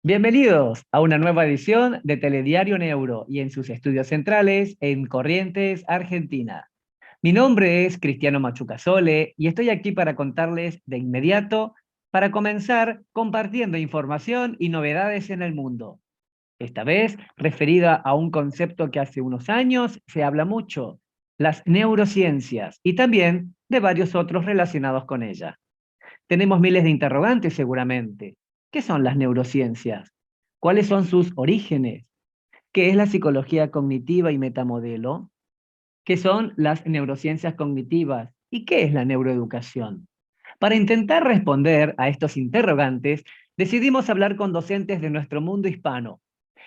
Bienvenidos a una nueva edición de Telediario Neuro y en sus estudios centrales en Corrientes, Argentina. Mi nombre es Cristiano Machucasole y estoy aquí para contarles de inmediato, para comenzar compartiendo información y novedades en el mundo. Esta vez referida a un concepto que hace unos años se habla mucho, las neurociencias, y también de varios otros relacionados con ella. Tenemos miles de interrogantes seguramente. ¿Qué son las neurociencias? ¿Cuáles son sus orígenes? ¿Qué es la psicología cognitiva y metamodelo? ¿Qué son las neurociencias cognitivas? ¿Y qué es la neuroeducación? Para intentar responder a estos interrogantes, decidimos hablar con docentes de nuestro mundo hispano,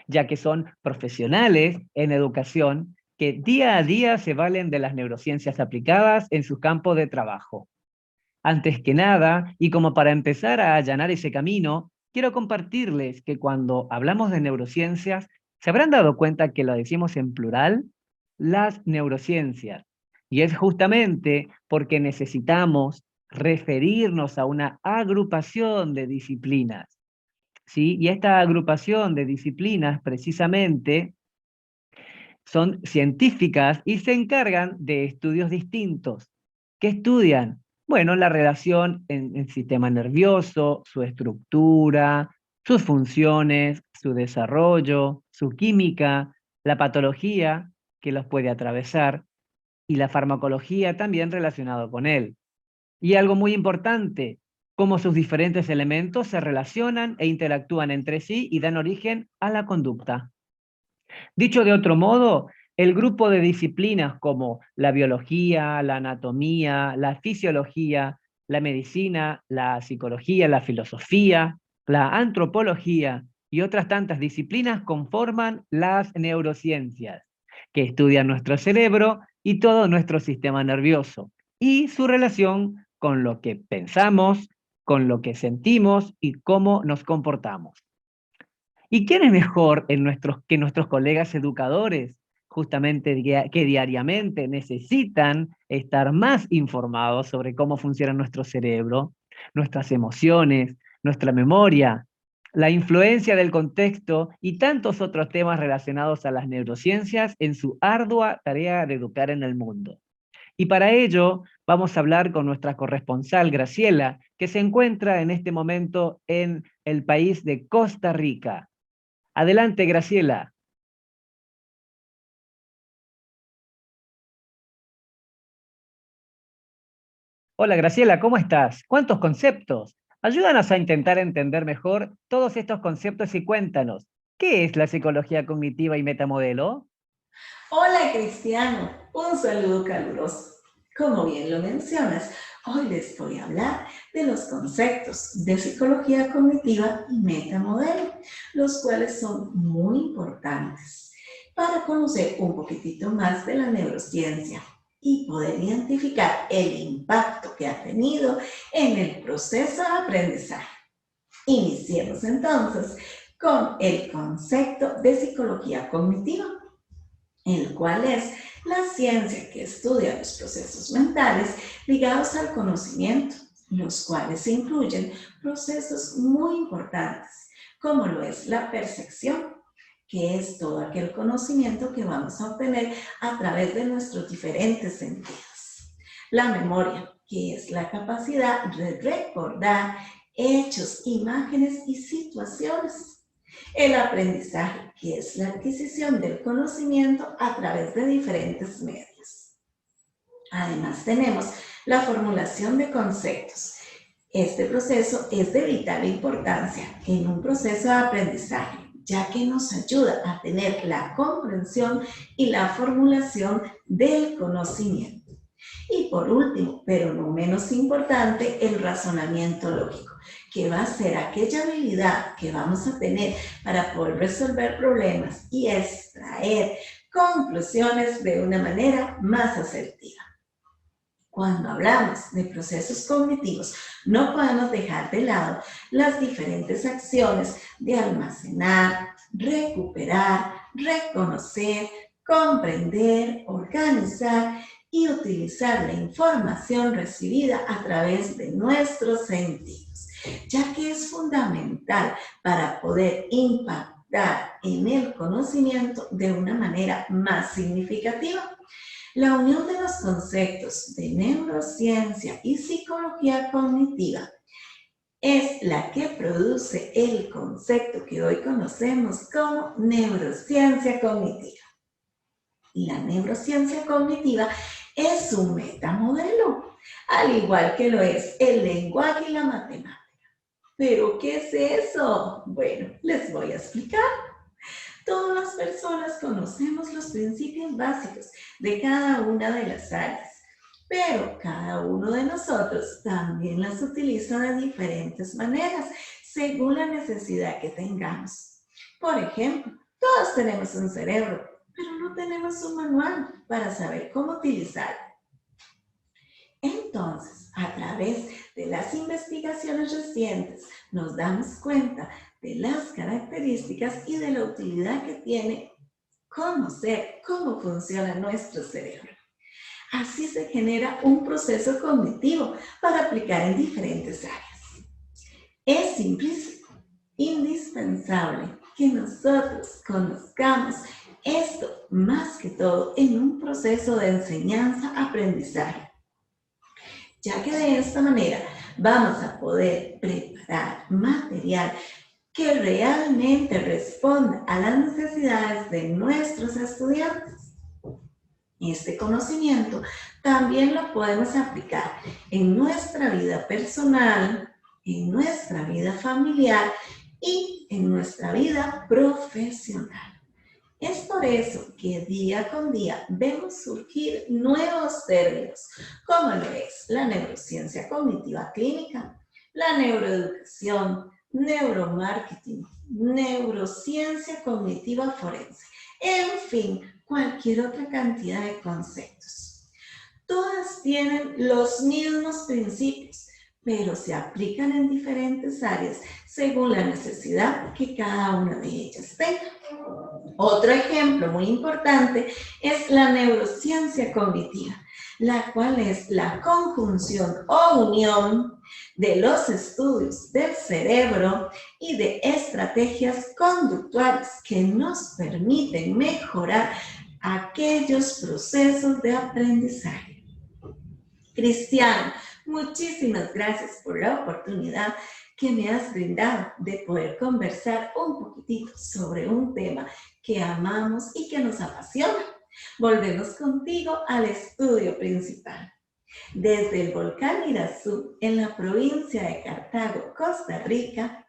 ya que son profesionales en educación que día a día se valen de las neurociencias aplicadas en su campo de trabajo. Antes que nada, y como para empezar a allanar ese camino, quiero compartirles que cuando hablamos de neurociencias, ¿se habrán dado cuenta que lo decimos en plural? Las neurociencias. Y es justamente porque necesitamos referirnos a una agrupación de disciplinas, ¿sí? Y esta agrupación de disciplinas precisamente son científicas y se encargan de estudios distintos. ¿Qué estudian? Bueno, la relación en el sistema nervioso, su estructura, sus funciones, su desarrollo, su química, la patología que los puede atravesar y la farmacología también relacionado con él. Y algo muy importante, cómo sus diferentes elementos se relacionan e interactúan entre sí y dan origen a la conducta. Dicho de otro modo, el grupo de disciplinas como la biología, la anatomía, la fisiología, la medicina, la psicología, la filosofía, la antropología y otras tantas disciplinas conforman las neurociencias, que estudian nuestro cerebro y todo nuestro sistema nervioso, y su relación con lo que pensamos, con lo que sentimos y cómo nos comportamos. ¿Y quién es mejor que nuestros colegas educadores, justamente que diariamente necesitan estar más informados sobre cómo funciona nuestro cerebro, nuestras emociones, nuestra memoria, la influencia del contexto y tantos otros temas relacionados a las neurociencias en su ardua tarea de educar en el mundo? Y para ello vamos a hablar con nuestra corresponsal Graciela, que se encuentra en este momento en el país de Costa Rica. Adelante, Graciela. Hola, Graciela, ¿cómo estás? ¿Cuántos conceptos? Ayúdanos a intentar entender mejor todos estos conceptos y cuéntanos, ¿qué es la psicología cognitiva y metamodelo? Hola Cristiano, un saludo caluroso. Como bien lo mencionas, hoy les voy a hablar de los conceptos de psicología cognitiva y metamodelo, los cuales son muy importantes para conocer un poquitito más de la neurociencia y poder identificar el impacto que ha tenido en el proceso de aprendizaje. Iniciemos entonces con el concepto de psicología cognitiva, el cual es la ciencia que estudia los procesos mentales ligados al conocimiento, los cuales incluyen procesos muy importantes, como lo es la percepción, que es todo aquel conocimiento que vamos a obtener a través de nuestros diferentes sentidos. La memoria, que es la capacidad de recordar hechos, imágenes y situaciones. El aprendizaje, que es la adquisición del conocimiento a través de diferentes medios. Además tenemos la formulación de conceptos. Este proceso es de vital importancia en un proceso de aprendizaje, ya que nos ayuda a tener la comprensión y la formulación del conocimiento. Y por último, pero no menos importante, el razonamiento lógico, que va a ser aquella habilidad que vamos a tener para poder resolver problemas y extraer conclusiones de una manera más asertiva. Cuando hablamos de procesos cognitivos, no podemos dejar de lado las diferentes acciones de almacenar, recuperar, reconocer, comprender, organizar y utilizar la información recibida a través de nuestros sentidos. ya que es fundamental para poder impactar en el conocimiento de una manera más significativa. La unión de los conceptos de neurociencia y psicología cognitiva es la que produce el concepto que hoy conocemos como neurociencia cognitiva. Y la neurociencia cognitiva es un metamodelo, al igual que lo es el lenguaje y la matemática. ¿Pero qué es eso? Bueno, les voy a explicar. Todas las personas conocemos los principios básicos de cada una de las áreas, pero cada uno de nosotros también las utiliza de diferentes maneras, según la necesidad que tengamos. Por ejemplo, todos tenemos un cerebro, pero no tenemos un manual para saber cómo utilizarlo. Entonces, a través de las investigaciones recientes, nos damos cuenta de las características y de la utilidad que tiene conocer cómo funciona nuestro cerebro. Así se genera un proceso cognitivo para aplicar en diferentes áreas. Es indispensable que nosotros conozcamos esto más que todo en un proceso de enseñanza-aprendizaje, ya que de esta manera vamos a poder preparar material que realmente responda a las necesidades de nuestros estudiantes. Este conocimiento también lo podemos aplicar en nuestra vida personal, en nuestra vida familiar y en nuestra vida profesional. Es por eso que día con día vemos surgir nuevos términos, como lo es la neurociencia cognitiva clínica, la neuroeducación, neuromarketing, neurociencia cognitiva forense, en fin, cualquier otra cantidad de conceptos. Todas tienen los mismos principios, pero se aplican en diferentes áreas según la necesidad que cada una de ellas tenga. Otro ejemplo muy importante es la neurociencia cognitiva, la cual es la conjunción o unión de los estudios del cerebro y de estrategias conductuales que nos permiten mejorar aquellos procesos de aprendizaje. Cristiano, muchísimas gracias por la oportunidad que me has brindado de poder conversar un poquitito sobre un tema que amamos y que nos apasiona. Volvemos contigo al estudio principal. Desde el volcán Irazú, en la provincia de Cartago, Costa Rica,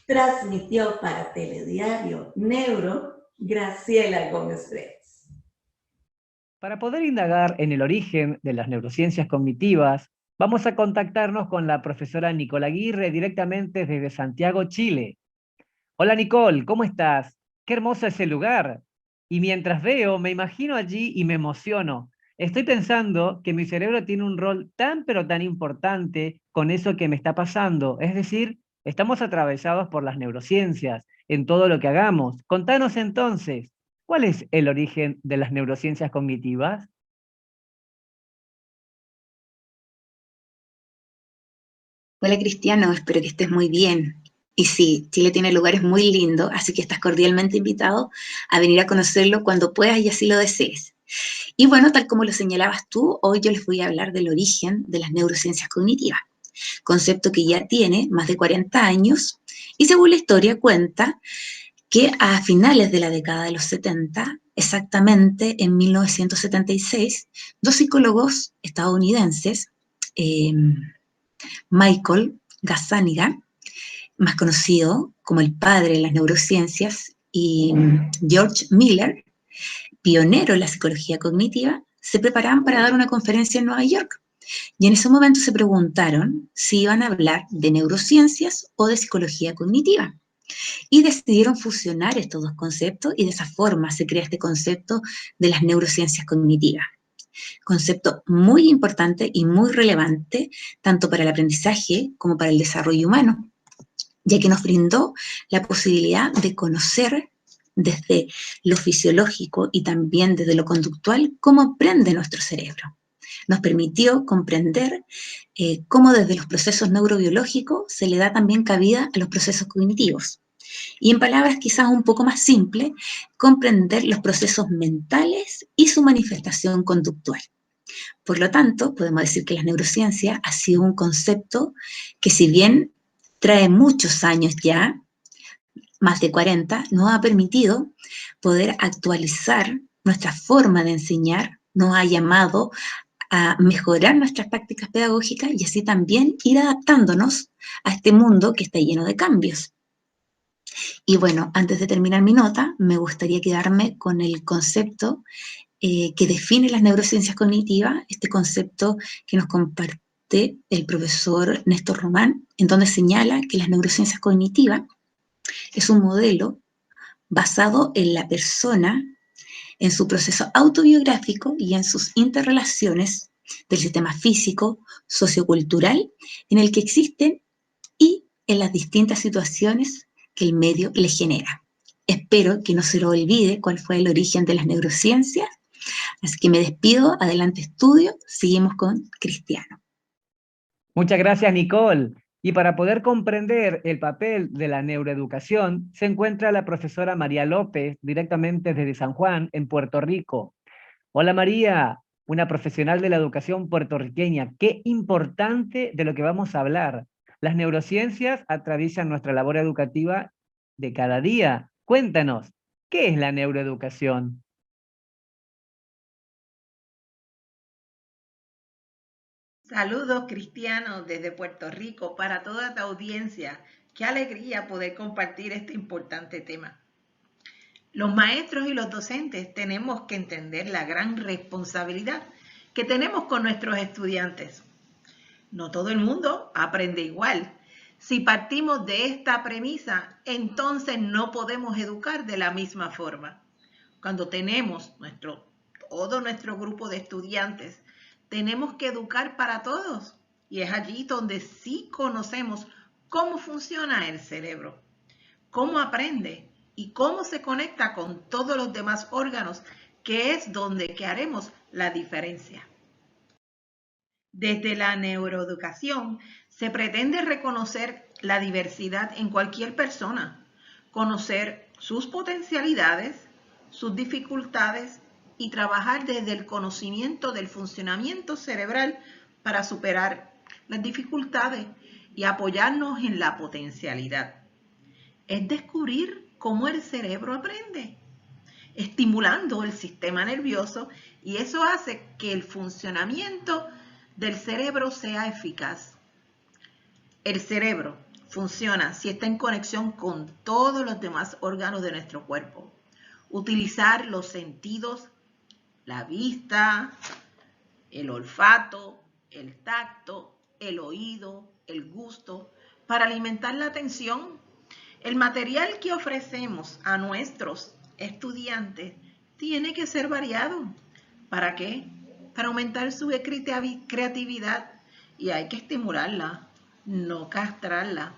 transmitió para Telediario Neuro, Graciela Gómez Breves. Para poder indagar en el origen de las neurociencias cognitivas, vamos a contactarnos con la profesora Nicole Aguirre directamente desde Santiago, Chile. Hola Nicole, ¿cómo estás? Qué hermoso es el lugar. Y mientras veo, me imagino allí y me emociono. Estoy pensando que mi cerebro tiene un rol tan pero tan importante con eso que me está pasando. Es decir, estamos atravesados por las neurociencias en todo lo que hagamos. Contanos entonces, ¿cuál es el origen de las neurociencias cognitivas? Hola Cristiano, espero que estés muy bien. Y sí, Chile tiene lugares muy lindos, así que estás cordialmente invitado a venir a conocerlo cuando puedas y así lo desees. Y bueno, tal como lo señalabas tú, hoy yo les voy a hablar del origen de las neurociencias cognitivas, concepto que ya tiene más de 40 años y según la historia cuenta que a finales de la década de los 70, exactamente en 1976, dos psicólogos estadounidenses, Michael Gazzaniga, más conocido como el padre de las neurociencias, y George Miller, pionero en la psicología cognitiva, se preparaban para dar una conferencia en Nueva York. Y en ese momento se preguntaron si iban a hablar de neurociencias o de psicología cognitiva. Y decidieron fusionar estos dos conceptos y de esa forma se crea este concepto de las neurociencias cognitivas. Concepto muy importante y muy relevante tanto para el aprendizaje como para el desarrollo humano, ya que nos brindó la posibilidad de conocer desde lo fisiológico y también desde lo conductual cómo aprende nuestro cerebro. Nos permitió comprender cómo desde los procesos neurobiológicos se le da también cabida a los procesos cognitivos. Y en palabras quizás un poco más simples, comprender los procesos mentales y su manifestación conductual. Por lo tanto, podemos decir que la neurociencia ha sido un concepto que, si bien trae muchos años ya, más de 40, nos ha permitido poder actualizar nuestra forma de enseñar, nos ha llamado a mejorar nuestras prácticas pedagógicas y así también ir adaptándonos a este mundo que está lleno de cambios. Y bueno, antes de terminar mi nota, me gustaría quedarme con el concepto que define las neurociencias cognitivas, este concepto que nos comparte el profesor Néstor Román, en donde señala que las neurociencias cognitivas es un modelo basado en la persona, en su proceso autobiográfico y en sus interrelaciones del sistema físico, sociocultural en el que existen y en las distintas situaciones que el medio le genera. Espero que no se lo olvide cuál fue el origen de las neurociencias. Así que me despido, adelante estudio, seguimos con Cristiano. Muchas gracias, Nicole. Y para poder comprender el papel de la neuroeducación, se encuentra la profesora María López, directamente desde San Juan, en Puerto Rico. Hola María, una profesional de la educación puertorriqueña. Qué importante de lo que vamos a hablar. Las neurociencias atraviesan nuestra labor educativa de cada día. Cuéntanos, ¿qué es la neuroeducación? Saludos cristianos desde Puerto Rico para toda tu audiencia. Qué alegría poder compartir este importante tema. Los maestros y los docentes tenemos que entender la gran responsabilidad que tenemos con nuestros estudiantes. No todo el mundo aprende igual. Si partimos de esta premisa, entonces no podemos educar de la misma forma. Cuando tenemos todo nuestro grupo de estudiantes, tenemos que educar para todos. Y es allí donde sí conocemos cómo funciona el cerebro, cómo aprende y cómo se conecta con todos los demás órganos, que es donde haremos la diferencia. Desde la neuroeducación se pretende reconocer la diversidad en cualquier persona, conocer sus potencialidades, sus dificultades y trabajar desde el conocimiento del funcionamiento cerebral para superar las dificultades y apoyarnos en la potencialidad. Es descubrir cómo el cerebro aprende, estimulando el sistema nervioso, y eso hace que el funcionamiento del cerebro sea eficaz. El cerebro funciona si está en conexión con todos los demás órganos de nuestro cuerpo. Utilizar los sentidos, la vista, el olfato, el tacto, el oído, el gusto, para alimentar la atención. El material que ofrecemos a nuestros estudiantes tiene que ser variado. ¿Para qué? Para aumentar su creatividad, y hay que estimularla, no castrarla.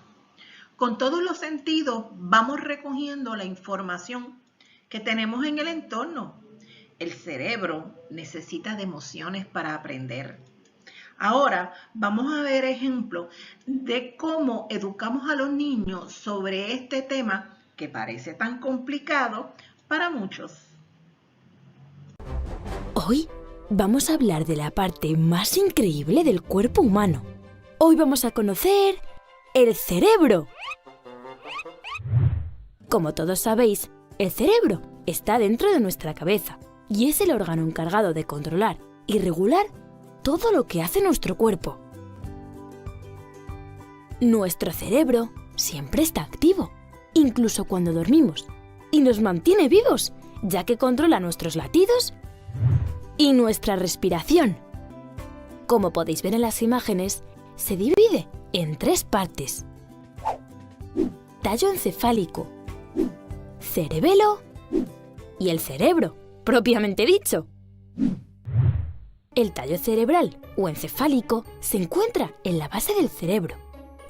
Con todos los sentidos vamos recogiendo la información que tenemos en el entorno. El cerebro necesita de emociones para aprender. Ahora vamos a ver ejemplos de cómo educamos a los niños sobre este tema que parece tan complicado para muchos. Hoy vamos a hablar de la parte más increíble del cuerpo humano. Hoy vamos a conocer el cerebro. Como todos sabéis, el cerebro está dentro de nuestra cabeza y es el órgano encargado de controlar y regular todo lo que hace nuestro cuerpo. Nuestro cerebro siempre está activo, incluso cuando dormimos, y nos mantiene vivos, ya que controla nuestros latidos y nuestra respiración. Como podéis ver en las imágenes, se divide en 3 partes: tallo encefálico, cerebelo y el cerebro, propiamente dicho. El tallo cerebral o encefálico se encuentra en la base del cerebro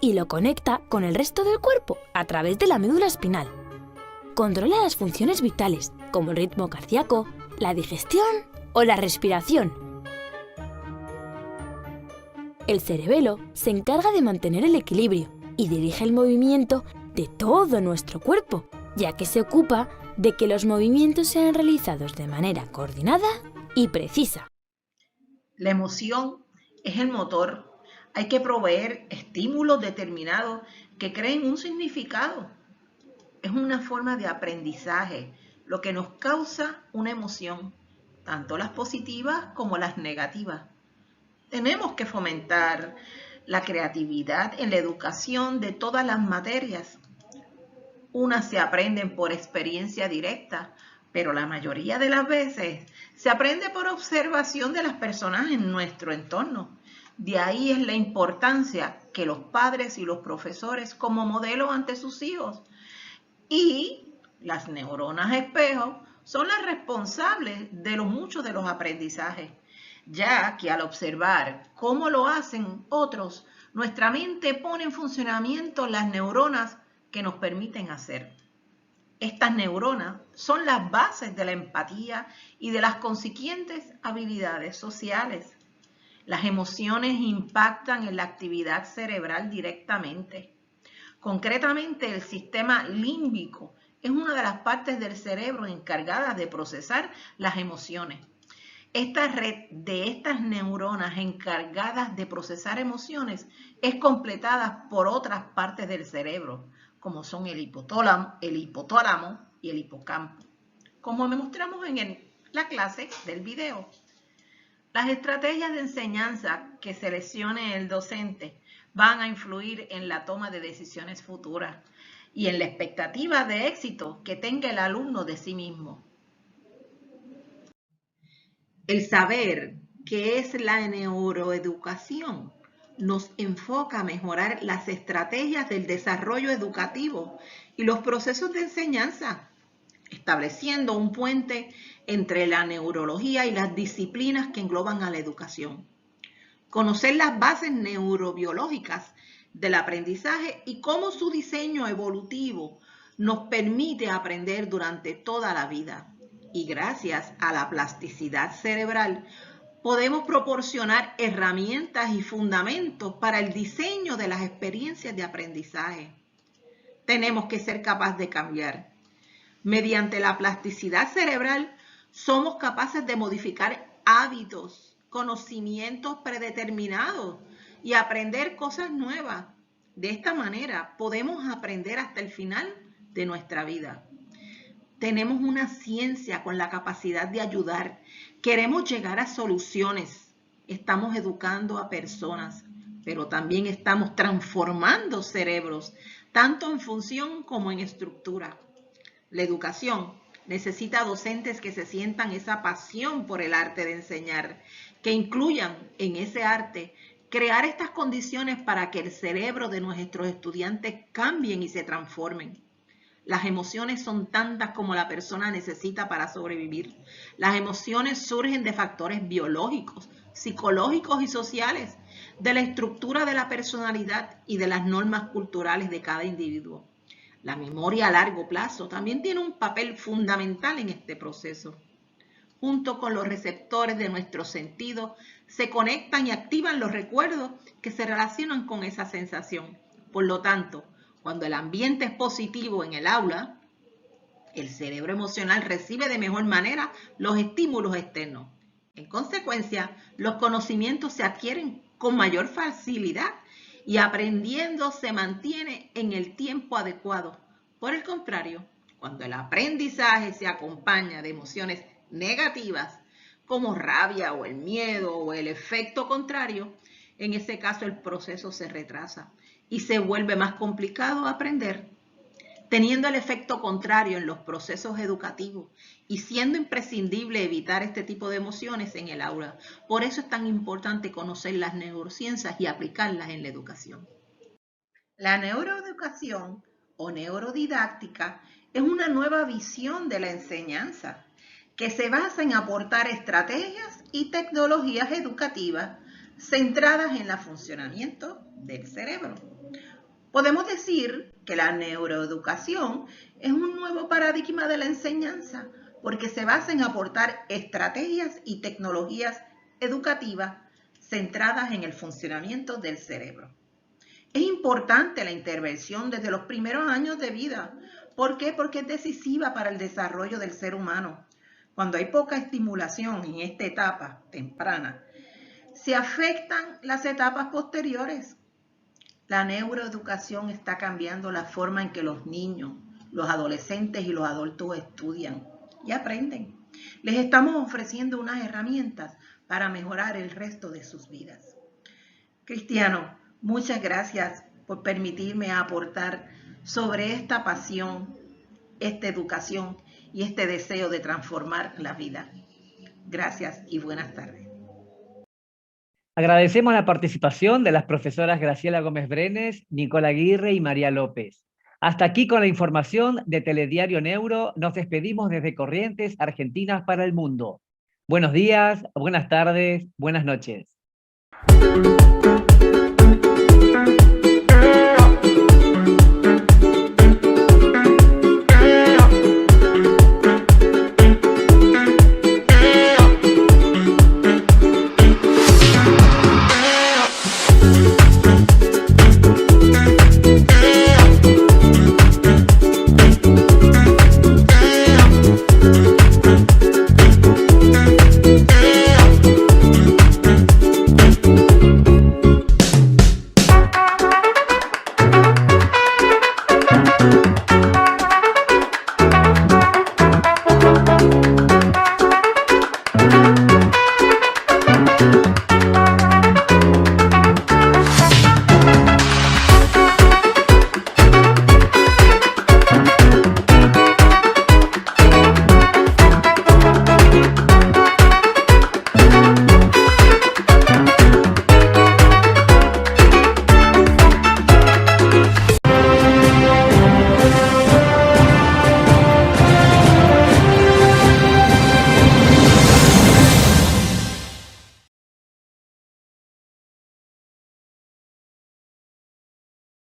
y lo conecta con el resto del cuerpo a través de la médula espinal. Controla las funciones vitales, como el ritmo cardíaco, la digestión o la respiración. El cerebelo se encarga de mantener el equilibrio y dirige el movimiento de todo nuestro cuerpo, ya que se ocupa de que los movimientos sean realizados de manera coordinada y precisa. La emoción es el motor. Hay que proveer estímulos determinados que creen un significado. Es una forma de aprendizaje, lo que nos causa una emoción, tanto las positivas como las negativas. Tenemos que fomentar la creatividad en la educación de todas las materias. Unas se aprenden por experiencia directa, pero la mayoría de las veces se aprende por observación de las personas en nuestro entorno. De ahí es la importancia que los padres y los profesores como modelo ante sus hijos. Y las neuronas espejo son las responsables de muchos de los aprendizajes, ya que al observar cómo lo hacen otros, nuestra mente pone en funcionamiento las neuronas que nos permiten hacer. Estas neuronas son las bases de la empatía y de las consiguientes habilidades sociales. Las emociones impactan en la actividad cerebral directamente. Concretamente, el sistema límbico es una de las partes del cerebro encargadas de procesar las emociones. Esta red de estas neuronas encargadas de procesar emociones es completada por otras partes del cerebro, como son el hipotálamo y el hipocampo, como mostramos en la clase del video. Las estrategias de enseñanza que seleccione el docente van a influir en la toma de decisiones futuras y en la expectativa de éxito que tenga el alumno de sí mismo. El saber qué es la neuroeducación nos enfoca a mejorar las estrategias del desarrollo educativo y los procesos de enseñanza, estableciendo un puente entre la neurología y las disciplinas que engloban a la educación. Conocer las bases neurobiológicas del aprendizaje y cómo su diseño evolutivo nos permite aprender durante toda la vida. Y gracias a la plasticidad cerebral, podemos proporcionar herramientas y fundamentos para el diseño de las experiencias de aprendizaje. Tenemos que ser capaces de cambiar. Mediante la plasticidad cerebral, somos capaces de modificar hábitos, conocimientos predeterminados y aprender cosas nuevas. De esta manera, podemos aprender hasta el final de nuestra vida. Tenemos una ciencia con la capacidad de ayudar. Queremos llegar a soluciones. Estamos educando a personas, pero también estamos transformando cerebros, tanto en función como en estructura. La educación necesita docentes que se sientan esa pasión por el arte de enseñar, que incluyan en ese arte crear estas condiciones para que el cerebro de nuestros estudiantes cambien y se transformen. Las emociones son tantas como la persona necesita para sobrevivir. Las emociones surgen de factores biológicos, psicológicos y sociales, de la estructura de la personalidad y de las normas culturales de cada individuo. La memoria a largo plazo también tiene un papel fundamental en este proceso. Junto con los receptores de nuestros sentidos, se conectan y activan los recuerdos que se relacionan con esa sensación. Por lo tanto, cuando el ambiente es positivo en el aula, el cerebro emocional recibe de mejor manera los estímulos externos. En consecuencia, los conocimientos se adquieren con mayor facilidad y aprendiendo se mantiene en el tiempo adecuado. Por el contrario, cuando el aprendizaje se acompaña de emociones negativas, como rabia o el miedo o el efecto contrario, en ese caso el proceso se retrasa y se vuelve más complicado aprender, teniendo el efecto contrario en los procesos educativos y siendo imprescindible evitar este tipo de emociones en el aula. Por eso es tan importante conocer las neurociencias y aplicarlas en la educación. La neuroeducación o neurodidáctica es una nueva visión de la enseñanza que se basa en aportar estrategias y tecnologías educativas centradas en el funcionamiento del cerebro. Podemos decir que la neuroeducación es un nuevo paradigma de la enseñanza porque se basa en aportar estrategias y tecnologías educativas centradas en el funcionamiento del cerebro. Es importante la intervención desde los primeros años de vida. ¿Por qué? Porque es decisiva para el desarrollo del ser humano. Cuando hay poca estimulación en esta etapa temprana, se afectan las etapas posteriores. La neuroeducación está cambiando la forma en que los niños, los adolescentes y los adultos estudian y aprenden. Les estamos ofreciendo unas herramientas para mejorar el resto de sus vidas. Cristiano, muchas gracias por permitirme aportar sobre esta pasión, esta educación y este deseo de transformar la vida. Gracias y buenas tardes. Agradecemos la participación de las profesoras Graciela Gómez Brenes, Nicola Aguirre y María López. Hasta aquí con la información de Telediario Neuro. Nos despedimos desde Corrientes, Argentina para el mundo. Buenos días, buenas tardes, buenas noches.